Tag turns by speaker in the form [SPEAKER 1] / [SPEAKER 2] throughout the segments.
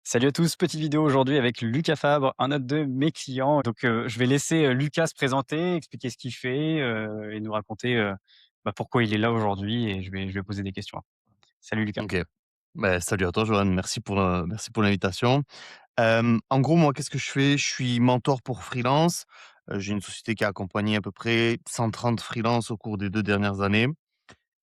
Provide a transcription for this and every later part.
[SPEAKER 1] Salut à tous, petite vidéo aujourd'hui avec Lucas Fabre, un autre de mes clients. Je vais laisser Lucas se présenter, expliquer ce qu'il fait et nous raconter pourquoi il est là aujourd'hui et je vais poser des questions. Salut Lucas.
[SPEAKER 2] OK. Bah, salut à toi, Johan. Merci pour l'invitation. En gros, moi, qu'est-ce que je fais? Je suis mentor pour freelance. J'ai une société qui a accompagné à peu près 130 freelances au cours des 2 dernières années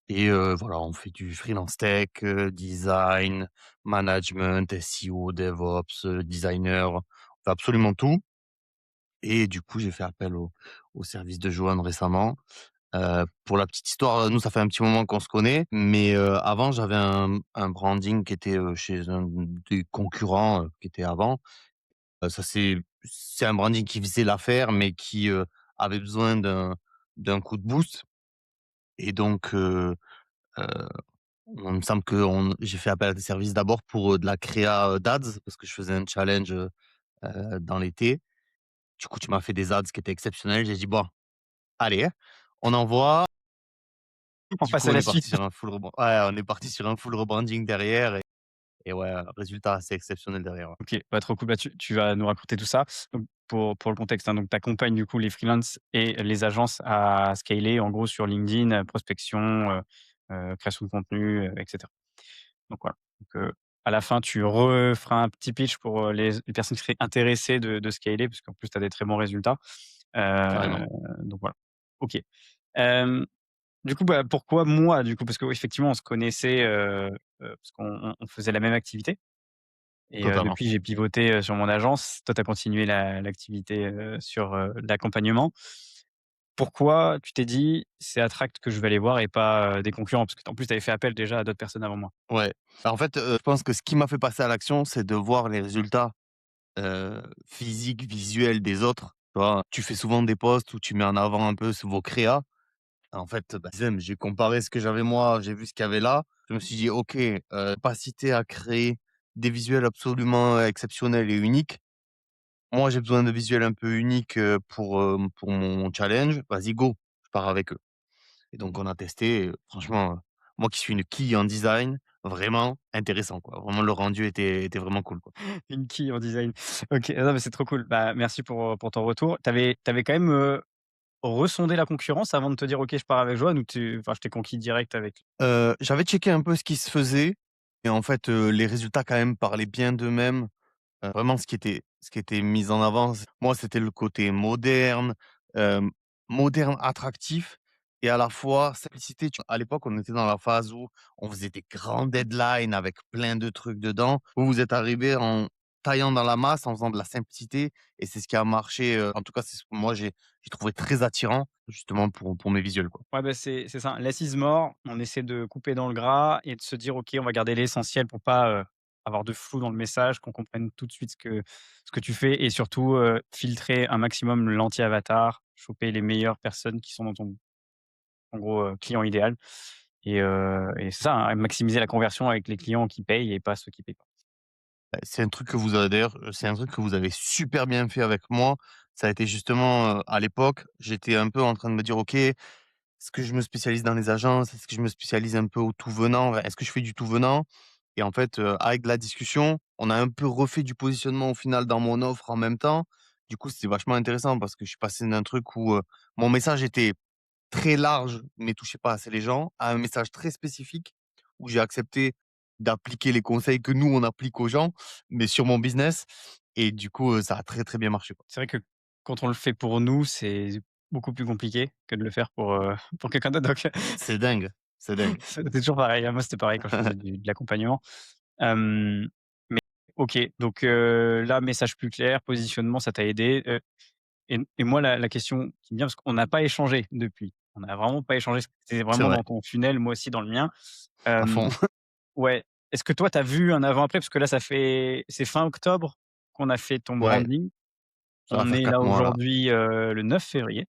[SPEAKER 2] et voilà, on fait du freelance tech, design, management, SEO, DevOps, designer, on fait absolument tout et du coup, j'ai fait appel au service de Johan récemment. Pour la petite histoire, nous, ça fait un petit moment qu'on se connaît, mais avant, j'avais un branding qui était, chez un des concurrents, qui était avant. Ça c'est un branding qui faisait l'affaire, mais qui, avait besoin d'un coup de boost et donc heu, on me semble que j'ai fait appel à des services d'abord pour, de la créa, d'ads parce que je faisais un challenge, dans l'été. Du coup, tu m'as fait des ads qui étaient exceptionnels. J'ai dit: «Bon, allez, on envoie».
[SPEAKER 1] On
[SPEAKER 2] Du
[SPEAKER 1] passe
[SPEAKER 2] coup,
[SPEAKER 1] à
[SPEAKER 2] on
[SPEAKER 1] la
[SPEAKER 2] est parti
[SPEAKER 1] suite.
[SPEAKER 2] sur un full rebran ouais, on est parti sur un full rebranding derrière et ouais, résultat assez exceptionnel derrière, ouais.
[SPEAKER 1] Ok, trop cool. Tu vas nous raconter tout ça. Donc, pour le contexte, hein, donc tu accompagnes du coup les freelances et les agences à scaler en gros sur LinkedIn, prospection, création de contenu, etc. Donc voilà. À la fin, tu referas un petit pitch pour, les personnes qui seraient intéressées de scaler, parce qu'en plus tu as des très bons résultats.
[SPEAKER 2] Carrément.
[SPEAKER 1] Donc voilà. OK. Hem, du coup, pourquoi moi, du coup? Parce qu'effectivement, on se connaissait, parce qu'on faisait la même activité et
[SPEAKER 2] Totalement.
[SPEAKER 1] depuis j'ai pivoté, sur mon agence. Toi, tu as continué l'activité, sur, l'accompagnement. Pourquoi tu t'es dit: «C'est Attract que je vais aller voir et pas, des concurrents?» parce qu'en plus tu avais fait appel déjà à d'autres personnes avant moi.
[SPEAKER 2] Ouais. Bah, en fait, je pense que ce qui m'a fait passer à l'action, c'est de voir les résultats, physiques, visuels des autres, tu vois? Tu fais souvent des posts où tu mets en avant un peu vos créas. En fait, bah, j'ai comparé ce que j'avais moi, j'ai vu ce qu'il y avait là. Je me suis dit: «OK, capacité à créer des visuels absolument exceptionnels et uniques. Moi, j'ai besoin de visuels un peu uniques, pour mon challenge. Vas-y, go, je pars avec eux» et donc on a testé et franchement, moi qui suis une quille en design, vraiment intéressant, quoi. Vraiment le rendu était vraiment cool, quoi.
[SPEAKER 1] Une quille en design. OK, non, mais c'est trop cool. Merci pour ton retour. Tu avais quand même, resondé la concurrence avant de te dire: «OK, je pars avec Joanne» ou je t'ai conquis direct avec
[SPEAKER 2] J'avais checké un peu ce qui se faisait et en fait, les résultats quand même parlaient bien d'eux-mêmes. Vraiment ce qui était mis en avant, moi, c'était le côté moderne, hem, moderne, attractif et à la fois simplicité. À l'époque, on était dans la phase où on faisait des grands deadlines avec plein de trucs dedans. Vous êtes arrivé en taillant dans la masse, en faisant de la simplicité et c'est ce qui a marché, en tout cas, c'est ce que moi j'ai trouvé très attirant justement pour mes visuels, quoi.
[SPEAKER 1] ouais, c'est ça. Less is more. On essaie de couper dans le gras et de se dire: «OK, on va garder l'essentiel pour pas, avoir de flou dans le message, qu'on comprenne tout de suite ce que tu fais et surtout, filtrer un maximum l'anti-avatar, choper les meilleures personnes qui sont dans ton en gros, client idéal et c'est ça, hein, maximiser la conversion avec les clients qui payent et pas ceux qui payent pas.
[SPEAKER 2] C'est un truc que vous avez d'ailleurs, c'est un truc que vous avez super bien fait avec moi. Ça a été justement, à l'époque, j'étais un peu en train de me dire: «OK, est-ce que je me spécialise dans les agences? Est-ce que je me spécialise un peu au tout venant? Est-ce que je fais du tout venant?» Et en fait, avec de la discussion, on a un peu refait du positionnement au final dans mon offre en même temps. Du coup, c'était vachement intéressant parce que je suis passé d'un truc où, mon message était très large, mais touchait pas assez les gens, à un message très spécifique où j'ai accepté d'appliquer les conseils que nous on applique aux gens, mais sur mon business et du coup, ça a très, très bien marché, quoi.
[SPEAKER 1] C'est vrai que quand on le fait pour nous, c'est beaucoup plus compliqué que de le faire pour quelqu'un d'autre donc
[SPEAKER 2] C'est dingue, c'est dingue.
[SPEAKER 1] c'est toujours pareil, hein. Moi, c'était pareil quand je faisais de l'accompagnement. Hem, mais OK, là, message plus clair, positionnement, ça t'a aidé, et moi, la question qui me vient, parce qu'on n'a pas échangé depuis. On n'a vraiment pas échangé, c'était
[SPEAKER 2] C'est
[SPEAKER 1] vraiment
[SPEAKER 2] vrai,
[SPEAKER 1] dans ton funnel, moi aussi dans le mien.
[SPEAKER 2] à
[SPEAKER 1] Hem,
[SPEAKER 2] fond.
[SPEAKER 1] ouais. Est-ce que toi, tu as vu un avant-après? Parce que là, c'est fin octobre qu'on a fait ton
[SPEAKER 2] Ouais,
[SPEAKER 1] branding.
[SPEAKER 2] ça va
[SPEAKER 1] On
[SPEAKER 2] faire
[SPEAKER 1] est
[SPEAKER 2] 4
[SPEAKER 1] là
[SPEAKER 2] mois là.
[SPEAKER 1] aujourd'hui, le 9 février.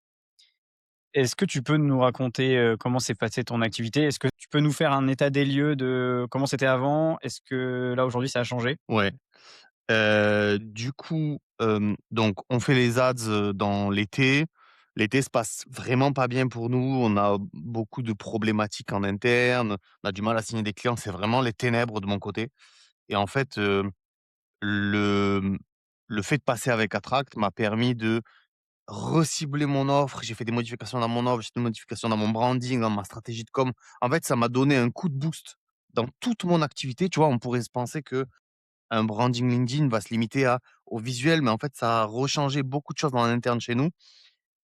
[SPEAKER 1] Est-ce que tu peux nous raconter, comment s'est passée ton activité? Est-ce que tu peux nous faire un état des lieux de comment c'était avant? Est-ce que là, aujourd'hui, ça a changé?
[SPEAKER 2] Ouais, du coup, donc on fait les ads, dans l'été. L'été se passe vraiment pas bien pour nous. On a beaucoup de problématiques en interne. On a du mal à signer des clients. C'est vraiment les ténèbres de mon côté et en fait, le, le fait de passer avec Attract m'a permis de recibler mon offre. J'ai fait des modifications dans mon offre, j'ai fait des modifications dans mon branding, dans ma stratégie de com. En fait, ça m'a donné un coup de boost dans toute mon activité. Tu vois, on pourrait se penser que un branding LinkedIn va se limiter au visuel, mais en fait, ça a rechangé beaucoup de choses en interne chez nous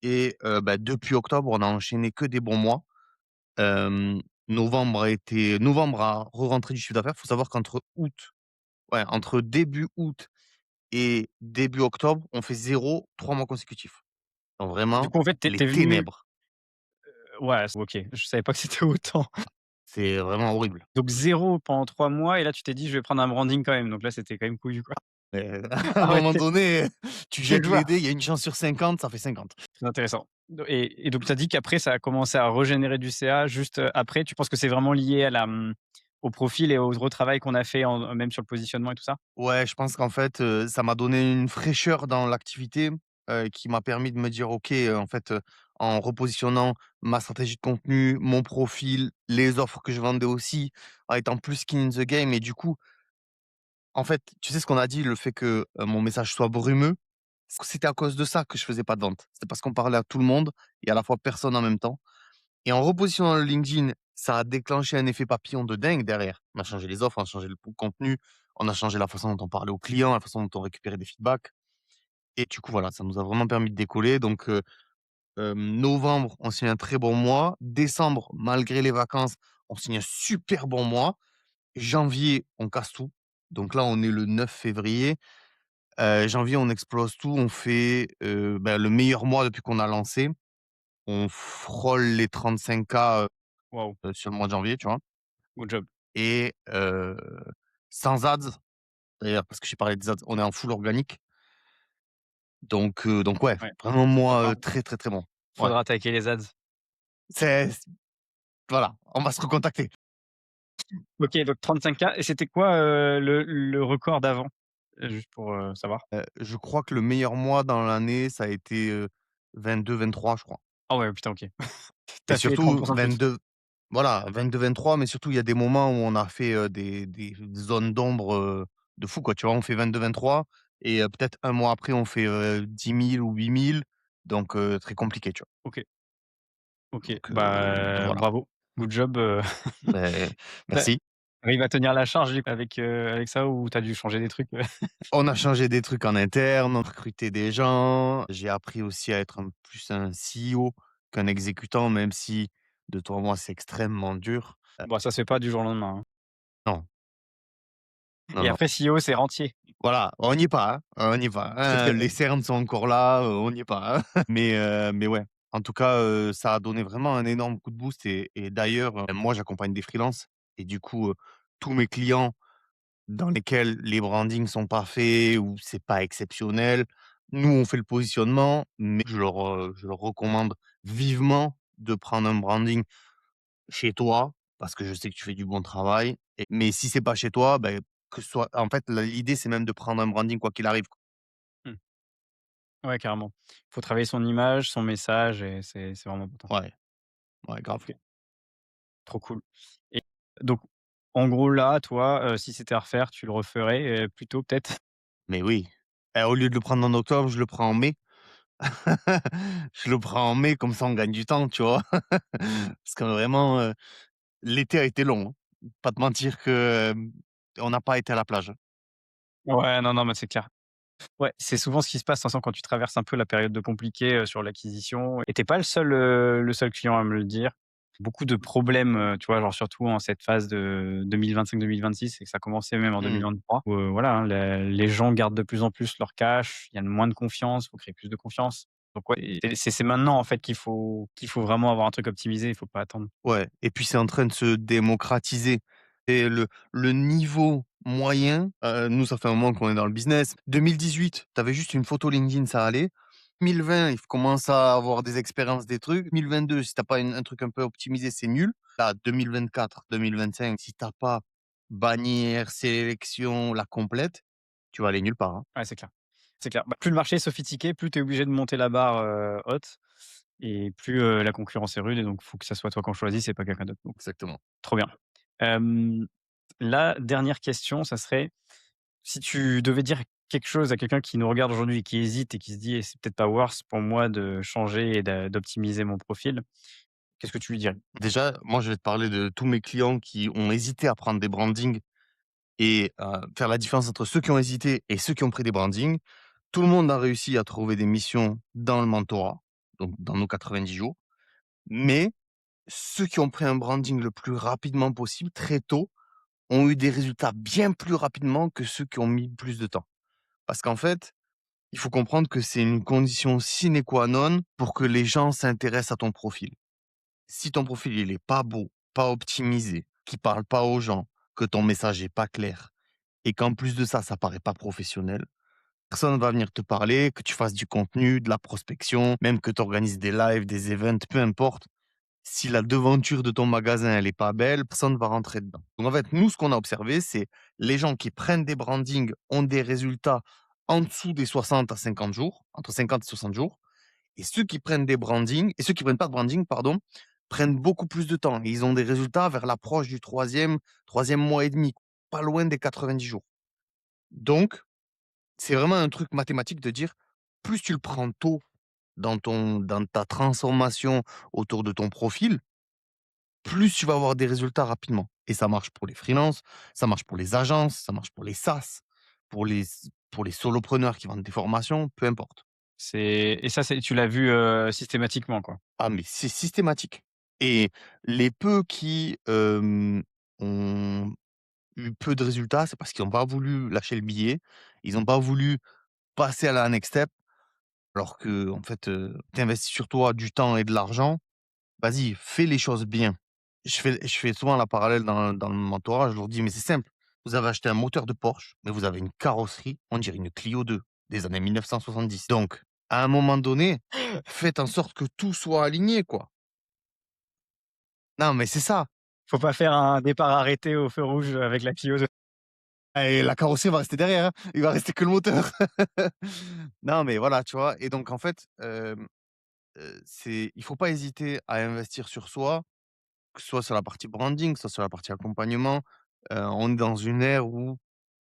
[SPEAKER 2] et bah, depuis octobre, on a enchaîné que des bons mois. Hem, novembre a re-rentré du chiffre d'affaires. Il faut savoir qu'entre août ouais, entre début août et début octobre, on fait 0 3 mois consécutifs. Donc
[SPEAKER 1] Du
[SPEAKER 2] vraiment
[SPEAKER 1] coup, en fait, tu
[SPEAKER 2] les
[SPEAKER 1] es venu
[SPEAKER 2] ténèbres.
[SPEAKER 1] ouais, OK, je savais pas que c'était autant.
[SPEAKER 2] C'est vraiment horrible.
[SPEAKER 1] Donc 0 pendant 3 mois et là, tu t'es dit: «Je vais prendre un branding quand même». Donc là, c'était quand même couillu, quoi.
[SPEAKER 2] À un
[SPEAKER 1] Ah ouais,
[SPEAKER 2] moment donné, tu
[SPEAKER 1] quelle
[SPEAKER 2] jettes les
[SPEAKER 1] joie!
[SPEAKER 2] dés, il y a une chance sur 50, ça fait 50.
[SPEAKER 1] Très intéressant. Et donc tu as dit qu'après ça a commencé à régénérer du CA juste, après. Tu penses que c'est vraiment lié à au profil et au retravail qu'on a fait même sur le positionnement et tout ça?
[SPEAKER 2] Ouais, je pense qu'en fait, ça m'a donné une fraîcheur dans l'activité, qui m'a permis de me dire: «OK, en fait, en repositionnant ma stratégie de contenu, mon profil, les offres que je vendais aussi, en étant plus skin in the game» et du coup, en fait, tu sais ce qu'on a dit, le fait que, mon message soit brumeux, c'était à cause de ça que je faisais pas de vente. C'était parce qu'on parlait à tout le monde et à la fois personne en même temps et en repositionnant le LinkedIn, ça a déclenché un effet papillon de dingue derrière. On a changé les offres, on a changé le contenu, on a changé la façon dont on parlait aux clients, la façon dont on récupérait des feedbacks et du coup, voilà, ça nous a vraiment permis de décoller donc novembre, on signe un très bon mois. Décembre, malgré les vacances, on signe un super bon mois. Janvier, on casse tout. Donc là, on est le 9 février. Janvier, on explose tout. On fait, bah, le meilleur mois depuis qu'on a lancé. On frôle les 35K,
[SPEAKER 1] Waouh,
[SPEAKER 2] sur le mois de janvier, tu vois?
[SPEAKER 1] good job.
[SPEAKER 2] Et sans ads, d'ailleurs, parce que j'ai parlé des ads, on est en full organique. Donc ouais,
[SPEAKER 1] Ouais,
[SPEAKER 2] vraiment mois,
[SPEAKER 1] d'accord.
[SPEAKER 2] très, très, très bon. Ouais.
[SPEAKER 1] Faudra attaquer les ads.
[SPEAKER 2] C'est voilà, on va se recontacter.
[SPEAKER 1] OK, donc 35K et c'était quoi, le record d'avant? Juste pour, savoir.
[SPEAKER 2] Je crois que le meilleur mois dans l'année, ça a été, 22-23, je crois.
[SPEAKER 1] Ah ouais, putain, OK. Tu
[SPEAKER 2] Et
[SPEAKER 1] as fait 30
[SPEAKER 2] surtout
[SPEAKER 1] de plus.
[SPEAKER 2] 22-23, mais surtout il y a des moments où on a fait, des zones d'ombre, de fou quoi, tu vois? On fait 22-23 et peut-être un mois après on fait, 10 000 ou 8 000 donc très compliqué, tu vois?
[SPEAKER 1] OK, OK.
[SPEAKER 2] Donc
[SPEAKER 1] Bah,
[SPEAKER 2] voilà.
[SPEAKER 1] bravo. Good job,
[SPEAKER 2] Beh,
[SPEAKER 1] tu
[SPEAKER 2] merci.
[SPEAKER 1] arrives à tenir la charge du coup avec ça ou tu as dû changer des trucs?
[SPEAKER 2] On a changé des trucs en interne, on a recruté des gens. J'ai appris aussi à être plus un CEO qu'un exécutant, même si de toi à moi, c'est extrêmement dur.
[SPEAKER 1] Bon, ça se fait pas du jour au lendemain, hein.
[SPEAKER 2] Non, non,
[SPEAKER 1] Et
[SPEAKER 2] non.
[SPEAKER 1] après CEO, c'est rentier.
[SPEAKER 2] Voilà, on n'y est pas, hein, on n'y est pas,
[SPEAKER 1] Très,
[SPEAKER 2] hein,
[SPEAKER 1] très
[SPEAKER 2] les
[SPEAKER 1] haut.
[SPEAKER 2] cernes sont encore là, on n'y est pas, hein. Mais ouais, en tout cas, ça a donné vraiment un énorme coup de boost et d'ailleurs, moi, j'accompagne des freelances et du coup, tous mes clients dans lesquels les brandings sont pas faits ou c'est pas exceptionnel. Nous, on fait le positionnement, mais je leur recommande vivement de prendre un branding chez toi, parce que je sais que tu fais du bon travail mais si c'est pas chez toi, beh, que ce soit en fait, l'idée, c'est même de prendre un branding quoi qu'il arrive, quoi.
[SPEAKER 1] Mmh. Ouais, carrément. Faut travailler son image, son message et c'est vraiment important.
[SPEAKER 2] Ouais, ouais, grave.
[SPEAKER 1] OK, trop cool. Et donc en gros là, toi, si c'était à refaire, tu le referais, plus peut-être?
[SPEAKER 2] Mais oui. Au lieu de le prendre en octobre, je le prends en mai. Je le prends en mai, comme ça on gagne du temps, tu vois? Parce que vraiment, l'été a été long, hein. Pas te mentir que, on n'a pas été à la plage, hein.
[SPEAKER 1] Ouais, non, non, mais c'est clair. Ouais, c'est souvent ce qui se passe, de toute façon, quand tu traverses un peu la période de compliqué, sur l'acquisition et tu pas le seul client à me le dire. Beaucoup de problèmes, tu vois? Genre surtout en cette phase de 2025-2026 et que ça commençait même en
[SPEAKER 2] Mmh.
[SPEAKER 1] 2023 où, voilà, hein, les gens gardent de plus en plus leur cash, il y a moins de confiance, il faut créer plus de confiance. Donc ouais, c'est maintenant, en fait, qu'il faut vraiment avoir un truc optimisé, il faut pas attendre.
[SPEAKER 2] Ouais et puis c'est en train de se démocratiser et le niveau moyen, nous ça fait un moment qu'on est dans le business. 2018, tu avais juste une photo LinkedIn, ça allait. 2020, il commence à avoir des expériences, des trucs. 2022, si tu as pas un truc un peu optimisé, c'est nul. Là, 2024-2025, si tu as pas bannière, sélection, la complète, tu vas aller nulle part, hein.
[SPEAKER 1] Ouais, c'est clair. C'est clair. Bah, plus le marché est sophistiqué, plus tu es obligé de monter la barre, haute et plus, la concurrence est rude et donc il faut que ça soit toi qu'on choisisse et pas quelqu'un d'autre. Donc
[SPEAKER 2] Exactement.
[SPEAKER 1] trop bien. Hem, la dernière question, ça serait Si tu devais dire quelque chose à quelqu'un qui nous regarde aujourd'hui et qui hésite et qui se dit: «Eh, c'est peut-être pas worth pour moi de changer et d'optimiser mon profil», qu'est-ce que tu lui dirais?
[SPEAKER 2] Déjà, moi, je vais te parler de tous mes clients qui ont hésité à prendre des brandings et faire la différence entre ceux qui ont hésité et ceux qui ont pris des brandings. Tout le monde a réussi à trouver des missions dans le mentorat, donc dans nos 90 jours. Mais ceux qui ont pris un branding le plus rapidement possible, très tôt, ont eu des résultats bien plus rapidement que ceux qui ont mis plus de temps. Parce qu'en fait, il faut comprendre que c'est une condition sine qua non pour que les gens s'intéressent à ton profil. Si ton profil il est pas beau, pas optimisé, qui parle pas aux gens, que ton message est pas clair et qu'en plus de ça, ça paraît pas professionnel, personne va venir te parler, que tu fasses du contenu, de la prospection, même que tu organises des lives, des events, peu importe. Si la devanture de ton magasin, elle est pas belle, personne va rentrer dedans. Donc en fait, nous, ce qu'on a observé, c'est les gens qui prennent des brandings ont des résultats en dessous des 60 à 50 jours, entre 50 et 60 jours. Et ceux qui prennent des brandings et ceux qui prennent pas de branding, pardon, prennent beaucoup plus de temps. Et ils ont des résultats vers l'approche du troisième mois et demi, pas loin des 90 jours. Donc, c'est vraiment un truc mathématique de dire, plus tu le prends tôt dans ta transformation autour de ton profil, plus tu vas avoir des résultats rapidement. Et ça marche pour les freelances, ça marche pour les agences, ça marche pour les SaaS, pour les solopreneurs qui vendent des formations, peu importe.
[SPEAKER 1] C'est et ça, c'est tu l'as vu, systématiquement, quoi?
[SPEAKER 2] Ah mais c'est systématique et les peu qui, ont eu peu de résultats, c'est parce qu'ils ont pas voulu lâcher le billet. Ils ont pas voulu passer à la next step alors que en fait, tu investis sur toi du temps et de l'argent. Vas-y, fais les choses bien. Je fais souvent la parallèle dans le mentorat, je leur dis: «Mais c'est simple, vous avez acheté un moteur de Porsche, mais vous avez une carrosserie, on dirait une Clio 2 des années 1970. Donc à un moment donné, faites en sorte que tout soit aligné, quoi». Non, mais c'est ça.
[SPEAKER 1] Faut pas faire un départ arrêté au feu rouge avec la Clio de
[SPEAKER 2] Et la carrosserie va rester derrière, hein. Il va rester que le moteur. Non, mais voilà, tu vois? Et donc en fait, c'est il faut pas hésiter à investir sur soi, que ce soit sur la partie branding, que ce soit sur la partie accompagnement. On est dans une ère où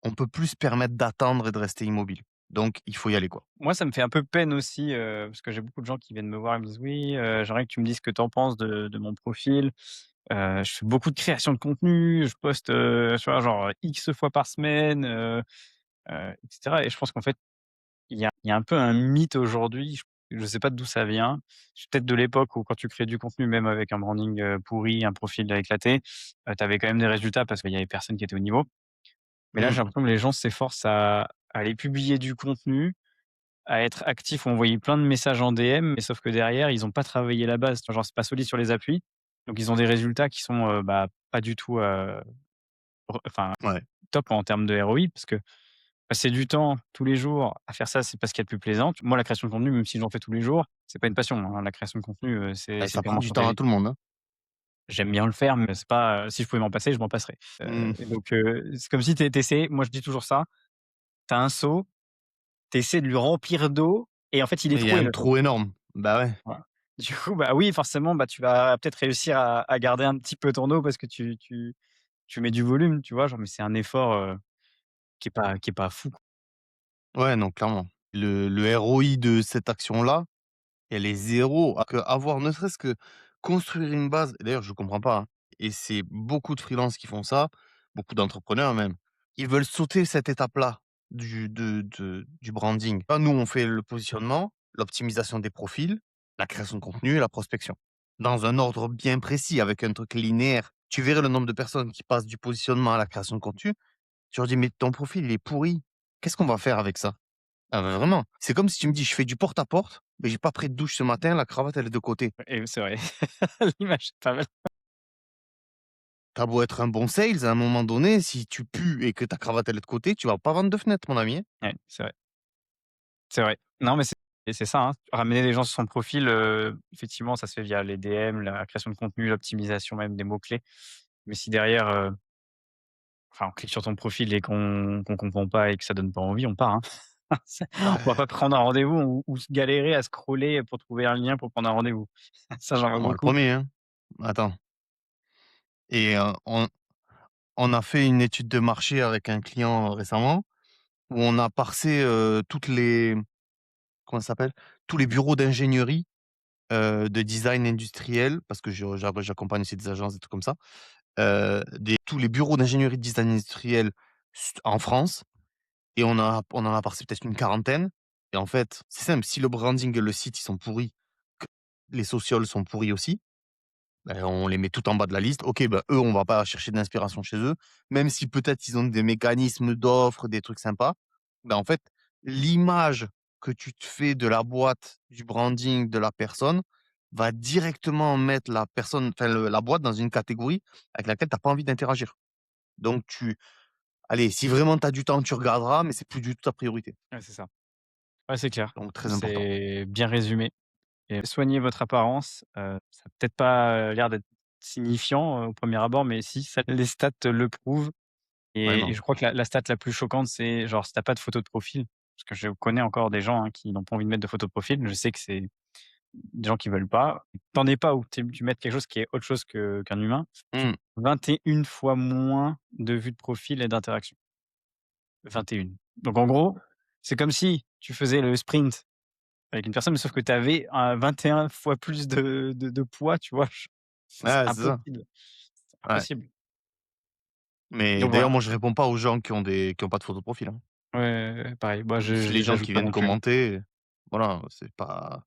[SPEAKER 2] on peut plus se permettre d'attendre et de rester immobile. Donc il faut y aller, quoi.
[SPEAKER 1] moi, ça me fait un peu peine aussi, parce que j'ai beaucoup de gens qui viennent me voir et me disent: «Oui, j'aimerais que tu me dises ce que tu en penses de mon profil». Je fais beaucoup de création de contenu, je poste, tu vois, genre, X fois par semaine, et cetera et je pense qu'en fait, il y a un peu un mythe aujourd'hui, je sais pas d'où ça vient. C'est peut-être de l'époque où quand tu crées du contenu, même avec un branding, pourri, un profil éclaté, tu avais quand même des résultats parce qu'il y avait personne qui était au niveau. Mais là,
[SPEAKER 2] Mmh.
[SPEAKER 1] j'ai l'impression que les gens s'efforcent à aller publier du contenu, à être actifs ou envoyer plein de messages en DM, mais sauf que derrière, ils ont pas travaillé la base. Tu vois, genre, c'est pas solide sur les appuis. Donc ils ont des résultats qui sont, bah, pas du tout, enfin,
[SPEAKER 2] Ouais.
[SPEAKER 1] top en termes de ROI parce que passer du temps tous les jours à faire ça, c'est pas ce qu'il y a de plus plaisant. Moi, la création de contenu, même si j'en fais tous les jours, c'est pas une passion, hein. La création de contenu, c'est
[SPEAKER 2] Bah,
[SPEAKER 1] c'est
[SPEAKER 2] ça prend
[SPEAKER 1] purement
[SPEAKER 2] du temps à
[SPEAKER 1] stratégique.
[SPEAKER 2] tout le monde, hein.
[SPEAKER 1] J'aime bien le faire, mais c'est pas, si je pouvais m'en passer, je m'en passerais.
[SPEAKER 2] Mmh.
[SPEAKER 1] Et donc c'est comme si tu essaies moi je dis toujours ça, tu as un seau, tu essaies de lui remplir d'eau et en fait, il est
[SPEAKER 2] Et il y a
[SPEAKER 1] troué
[SPEAKER 2] un
[SPEAKER 1] le seau.
[SPEAKER 2] trou énorme. Bah, ouais.
[SPEAKER 1] Voilà. Du coup, bah, oui, forcément, bah, tu vas peut-être réussir à garder un petit peu ton eau parce que tu mets du volume, tu vois? Genre, mais c'est un effort, qui est pas fou, quoi.
[SPEAKER 2] Ouais, non, clairement. Le ROI de cette action-là, elle est zéro. Alors qu'avoir ne serait-ce que construire une base et d'ailleurs je comprends pas, hein, et c'est beaucoup de freelances qui font ça, beaucoup d'entrepreneurs même. Ils veulent sauter cette étape-là du branding. Là, nous, on fait le positionnement, l'optimisation des profils, la création de contenu et la prospection. Dans un ordre bien précis, avec un truc linéaire. Tu verrais le nombre de personnes qui passent du positionnement à la création de contenu. Tu leur dis: «Mais ton profil, il est pourri. Qu'est-ce qu'on va faire avec ça?» Ah bah, vraiment. C'est comme si tu me dis: «Je fais du porte-à-porte, mais j'ai pas pris de douche ce matin, la cravate elle est de côté».
[SPEAKER 1] Et c'est vrai. L'image est pas mal.
[SPEAKER 2] Tu as beau être un bon sales, à un moment donné, si tu pues et que ta cravate elle est de côté, tu vas pas vendre de fenêtre mon ami, hein.
[SPEAKER 1] Ouais, c'est vrai. C'est vrai. Non, mais c'est ça, hein. Ramener les gens sur son profil, effectivement, ça se fait via les DM, la création de contenu, l'optimisation même des mots-clés. Mais si derrière, enfin, on clique sur ton profil et qu'on comprend pas et que ça donne pas envie, on part, hein. C'est on va
[SPEAKER 2] Bah,
[SPEAKER 1] pas prendre un rendez-vous ou se galérer à scroller pour trouver un lien pour prendre un rendez-vous. Ça, j'en vois
[SPEAKER 2] moi le
[SPEAKER 1] beaucoup.
[SPEAKER 2] premier, hein. Attends, et on a fait une étude de marché avec un client récemment. où on a parsé, toutes les comment ça s'appelle? Tous les bureaux d'ingénierie, de design industriel, parce que j'accompagne aussi des agences, des trucs comme ça, des tous les bureaux d'ingénierie de design industriel en France. Et on en a passé peut-être une quarantaine. Et en fait, c'est simple, si le branding et le site, ils sont pourris, que les socials sont pourris aussi, ben on les met tout en bas de la liste. OK, bah, eux, on va pas chercher de l'inspiration chez eux, même si peut-être ils ont des mécanismes d'offres, des trucs sympas. Ben en fait, l'image que tu te fais de la boîte, du branding, de la personne, va directement mettre la personne, enfin le la boîte dans une catégorie avec laquelle tu as pas envie d'interagir. Donc allez, si vraiment tu as du temps, tu regarderas, mais c'est plus du tout ta priorité.
[SPEAKER 1] Ouais, c'est ça. Ouais, c'est clair.
[SPEAKER 2] Donc très important.
[SPEAKER 1] C'est bien résumé et soigner votre apparence, ça a peut-être pas, l'air d'être signifiant, au premier abord, mais si, ça les stats le prouvent
[SPEAKER 2] Ouais,
[SPEAKER 1] et
[SPEAKER 2] non.
[SPEAKER 1] je crois que la stat la plus choquante, c'est genre si tu as pas de photo de profil, parce que je connais encore des gens, hein, qui n'ont pas envie de mettre de photo de profil. Je sais que c'est des gens qui veulent pas. Tu en es pas où tu mettes quelque chose qui est autre chose qu'un humain, tu
[SPEAKER 2] Mmh.
[SPEAKER 1] 21 fois moins de vues de profil et d'interactions. 21. Donc en gros, c'est comme si tu faisais le sprint avec une personne, mais sauf que tu avais 21 fois plus de poids, tu vois? C'est
[SPEAKER 2] Ouais, c'est ça.
[SPEAKER 1] impossible, c'est
[SPEAKER 2] Ouais.
[SPEAKER 1] impossible.
[SPEAKER 2] Mais
[SPEAKER 1] Donc
[SPEAKER 2] d'ailleurs,
[SPEAKER 1] voilà.
[SPEAKER 2] moi, je réponds pas aux gens qui ont pas de photo de profil, hein.
[SPEAKER 1] Ouais, ouais, ouais, pareil. Moi,
[SPEAKER 2] Juste les gens
[SPEAKER 1] j'ajoute
[SPEAKER 2] qui
[SPEAKER 1] pas
[SPEAKER 2] viennent
[SPEAKER 1] non plus, hein.
[SPEAKER 2] commenter, voilà, c'est pas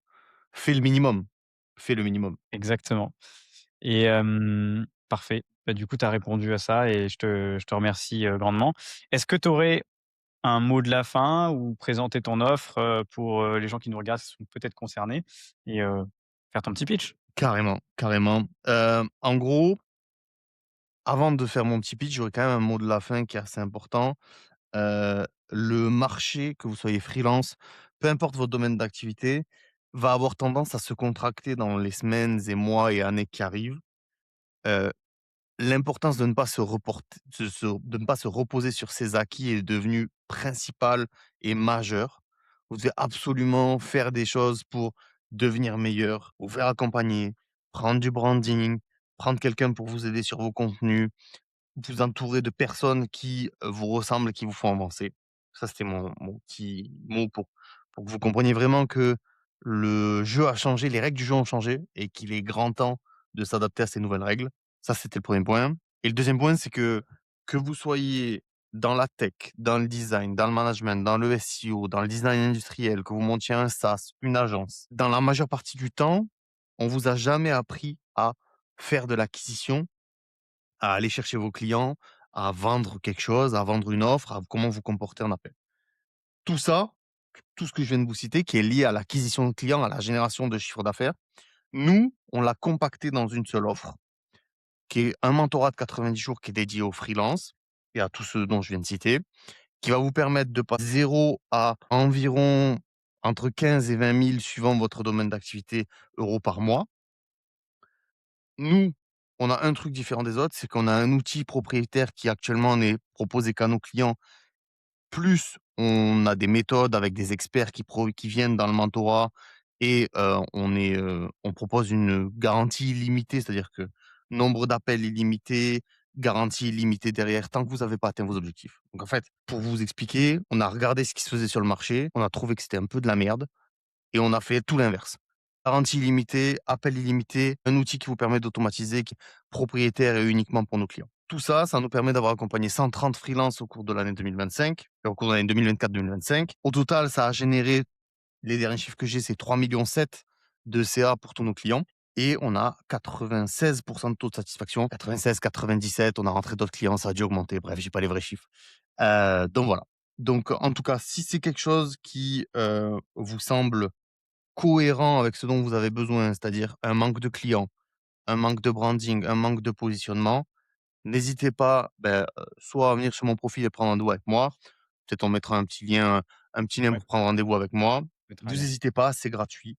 [SPEAKER 2] fais le minimum, fais le minimum.
[SPEAKER 1] Exactement et parfait. Bah, du coup, tu as répondu à ça et je te remercie, grandement. Est-ce que tu aurais un mot de la fin ou présenter ton offre, pour, les gens qui nous regardent, qui sont peut-être concernés et faire ton petit pitch?
[SPEAKER 2] Carrément, carrément. En gros, avant de faire mon petit pitch, j'aurais quand même un mot de la fin qui est assez important. Le marché, que vous soyez freelance, peu importe votre domaine d'activité, va avoir tendance à se contracter dans les semaines et mois et années qui arrivent. Heu, L'importance de ne pas se reporter de ne pas se reposer sur ses acquis est devenue principale et majeure. Vous devez absolument faire des choses pour devenir meilleur, vous faire accompagner, prendre du branding, prendre quelqu'un pour vous aider sur vos contenus, vous entourer de personnes qui, vous ressemblent et qui vous font avancer. Ça, c'était mon petit mot pour que vous compreniez vraiment que le jeu a changé, les règles du jeu ont changé et qu'il est grand temps de s'adapter à ces nouvelles règles. Ça, c'était le premier point et le deuxième point, c'est que vous soyez dans la tech, dans le design, dans le management, dans le SEO, dans le design industriel, que vous montiez un SaaS, une agence. Dans la majeure partie du temps, on vous a jamais appris à faire de l'acquisition, à aller chercher vos clients, à vendre quelque chose, à vendre une offre, à comment vous comporter en appel. Tout ça, tout ce que je viens de vous citer, qui est lié à l'acquisition de clients, à la génération de chiffre d'affaires, nous, on l'a compacté dans une seule offre, qui est un mentorat de 90 jours qui est dédié aux freelance et à tous ceux dont je viens de citer, qui va vous permettre de passer 0 à environ entre 15 et 20 000 suivant votre domaine d'activité, euros par mois. Nous, on a un truc différent des autres, c'est qu'on a un outil propriétaire qui actuellement n'est proposé qu'à nos clients. Plus on a des méthodes avec des experts qui viennent dans le mentorat et on propose une garantie illimitée, c'est-à-dire que nombre d'appels illimité, garantie illimitée derrière, tant que vous avez pas atteint vos objectifs. Donc en fait, pour vous expliquer, on a regardé ce qui se faisait sur le marché, on a trouvé que c'était un peu de la merde et on a fait tout l'inverse. Garantie illimitée, appel illimité, un outil qui vous permet d'automatiser, qui est propriétaire et uniquement pour nos clients. Tout ça, ça nous permet d'avoir accompagné 130 freelances au cours de l'année 2025, au cours de l'année 2024-2025. Au total, ça a généré, les derniers chiffres que j'ai, c'est 3,7 millions de CA pour tous nos clients. Et on a 96% de taux de satisfaction. 96, 97, on a rentré d'autres clients, ça a dû augmenter. Bref, j'ai pas les vrais chiffres. Donc voilà. Donc en tout cas, si c'est quelque chose qui vous semble cohérent avec ce dont vous avez besoin, c'est-à-dire un manque de clients, un manque de branding, un manque de positionnement, n'hésitez pas, soit à venir sur mon profil et prendre rendez-vous avec moi. Peut-être on mettra un petit lien
[SPEAKER 1] Ouais,
[SPEAKER 2] pour prendre rendez-vous avec moi.
[SPEAKER 1] je mettrai un
[SPEAKER 2] Vous
[SPEAKER 1] lien.
[SPEAKER 2] hésitez pas, c'est gratuit.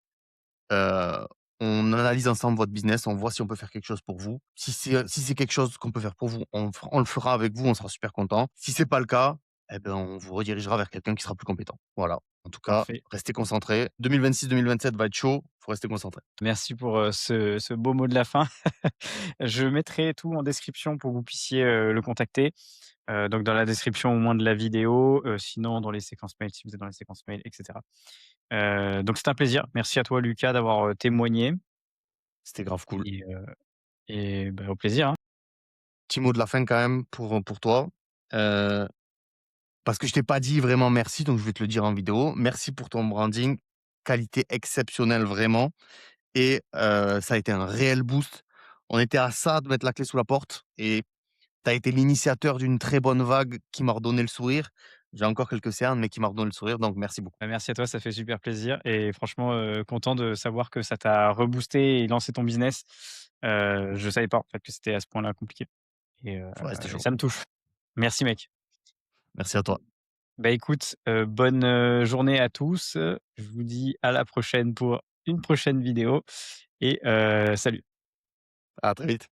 [SPEAKER 2] Heu, on analyse ensemble votre business, on voit si on peut faire quelque chose pour vous. Si c'est quelque chose qu'on peut faire pour vous, on le fera avec vous, on sera super content. Si c'est pas le cas, eh ben, on vous redirigera vers quelqu'un qui sera plus compétent. Voilà. En tout cas,
[SPEAKER 1] Parfait.
[SPEAKER 2] restez concentrés. 2026-2027 va être chaud, faut rester concentré.
[SPEAKER 1] Merci pour, ce beau mot de la fin. Je mettrai tout en description pour que vous puissiez, le contacter. Donc dans la description au moins de la vidéo, sinon dans les séquences mail, si vous êtes dans les séquences mail et cetera. Donc c'est un plaisir. Merci à toi Lucas d'avoir, témoigné
[SPEAKER 2] C'était grave cool.
[SPEAKER 1] et bah, au plaisir, hein.
[SPEAKER 2] Petit mot de la fin quand même pour toi, heu, parce que je t'ai pas dit vraiment merci, donc je vais te le dire en vidéo. Merci pour ton branding, qualité exceptionnelle vraiment et ça a été un réel boost. On était à ça de mettre la clé sous la porte et tu as été l'initiateur d'une très bonne vague qui m'a redonné le sourire. J'ai encore quelques cernes, mais qui m'a redonné le sourire, donc merci beaucoup.
[SPEAKER 1] Bah, merci à toi, ça fait super plaisir et franchement, content de savoir que ça t'a reboosté et lancé ton business. Je savais pas en fait que c'était à ce point-là compliqué
[SPEAKER 2] Ouais, c'était
[SPEAKER 1] et
[SPEAKER 2] chaud.
[SPEAKER 1] ça me touche. Merci mec.
[SPEAKER 2] Merci à toi.
[SPEAKER 1] Bah, écoute, bonne, journée à tous, je vous dis à la prochaine pour une prochaine vidéo et salut.
[SPEAKER 2] À très vite.